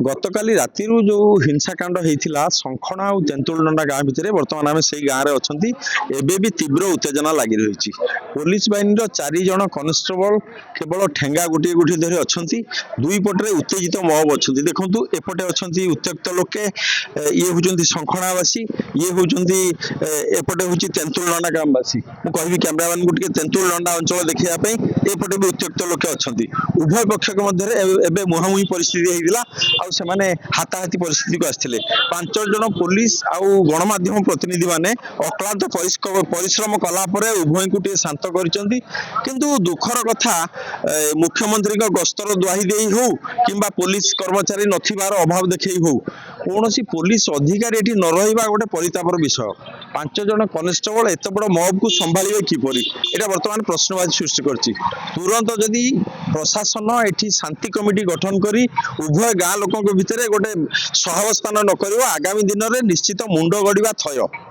ଗତକାଲି ରାତିରୁ ଯୋଉ ହିଂସାକାଣ୍ଡ ହେଇଥିଲା ଶଙ୍ଖଣା ଆଉ ତେନ୍ତୁଳଦଣ୍ଡା ଗାଁ ଭିତରେ ବର୍ତ୍ତମାନ ଆମେ ସେଇ ଗାଁରେ ଅଛନ୍ତି। ଏବେ ବି ତୀବ୍ର ଉତ୍ତେଜନା ଲାଗି ରହିଛି। ପୋଲିସ ବାହିନୀର 4 ଜଣ କନେଷ୍ଟବଳ କେବଳ ଠେଙ୍ଗା ଗୋଟିଏ ଗୋଟିଏ ଧରି ଅଛନ୍ତି। ଦୁଇ ପଟରେ ଉତ୍ତେଜିତ ମବ ଅଛନ୍ତି। ଦେଖନ୍ତୁ ଏପଟେ ଅଛନ୍ତି ଉତ୍ତ୍ୟକ୍ତ ଲୋକେ, ଇଏ ହଉଛନ୍ତି ଶଙ୍ଖଣାବାସୀ, ଇଏ ହଉଛନ୍ତି ଏପଟେ ହଉଛି ତେନ୍ତୁଳଦଣ୍ଡା ଗ୍ରାମବାସୀ। ମୁଁ କହିବି କ୍ୟାମେରାମ୍ୟାନଙ୍କୁ ଟିକେ ତେନ୍ତୁଳଦଣ୍ଡା ଅଞ୍ଚଳ ଦେଖିବା ପାଇଁ। ଏପଟେ ବି ଉତ୍ତ୍ୟକ୍ତ ଲୋକେ ଅଛନ୍ତି। ଉଭୟ ପକ୍ଷଙ୍କ ମଧ୍ୟରେ ଏବେ ମୁହାଁମୁହିଁ ପରିସ୍ଥିତି ହେଇଥିଲା ଆଉ ସେମାନେ ହାତାହାତି ପରିସ୍ଥିତିକୁ ଆସିଥିଲେ। 5 ଜଣ ପୋଲିସ ଆଉ ଗଣମାଧ୍ୟମ ପ୍ରତିନିଧି ମାନେ ଅକ୍ଳାନ୍ତ ପରିଶ୍ରମ କଲା ପରେ ଉଭୟଙ୍କୁ ଟିକେ ଶାନ୍ତ କରିଛନ୍ତି। କିନ୍ତୁ ଦୁଃଖର କଥା, ମୁଖ୍ୟମନ୍ତ୍ରୀଙ୍କ ଗସ୍ତର ଦ୍ୱାହି ଦେଇ ହଉ କିମ୍ବା ପୋଲିସ କର୍ମଚାରୀ ନଥିବାର ଅଭାବ ଦେଖେଇ ହଉ, କୌଣସି ପୋଲିସ ଅଧିକାରୀ ଏଠି ନ ରହିବା ଗୋଟେ ପରିତାପର ବିଷୟ। 5 ଜଣ କନେଷ୍ଟବଳ ଏତେ ବଡ଼ ମବକୁ ସମ୍ଭାଳିବେ କିପରି, এটা ବର୍ତ୍ତମାନ ପ୍ରଶ୍ନବାଚୀ ସୃଷ୍ଟି କରିଛି। ତୁରନ୍ତ ଯଦି ପ୍ରଶାସନ ଏଠି ଶାନ୍ତି କମିଟି ଗଠନ କରି ଉଭୟ ଗାଁ ଲୋକଙ୍କ ଭିତରେ ଗୋଟେ ସହାବସ୍ଥାନ ନ କରିବ, ଆଗାମୀ ଦିନରେ ନିଶ୍ଚିତ ମୁଣ୍ଡ ଗଡ଼ିବା ଥୟ।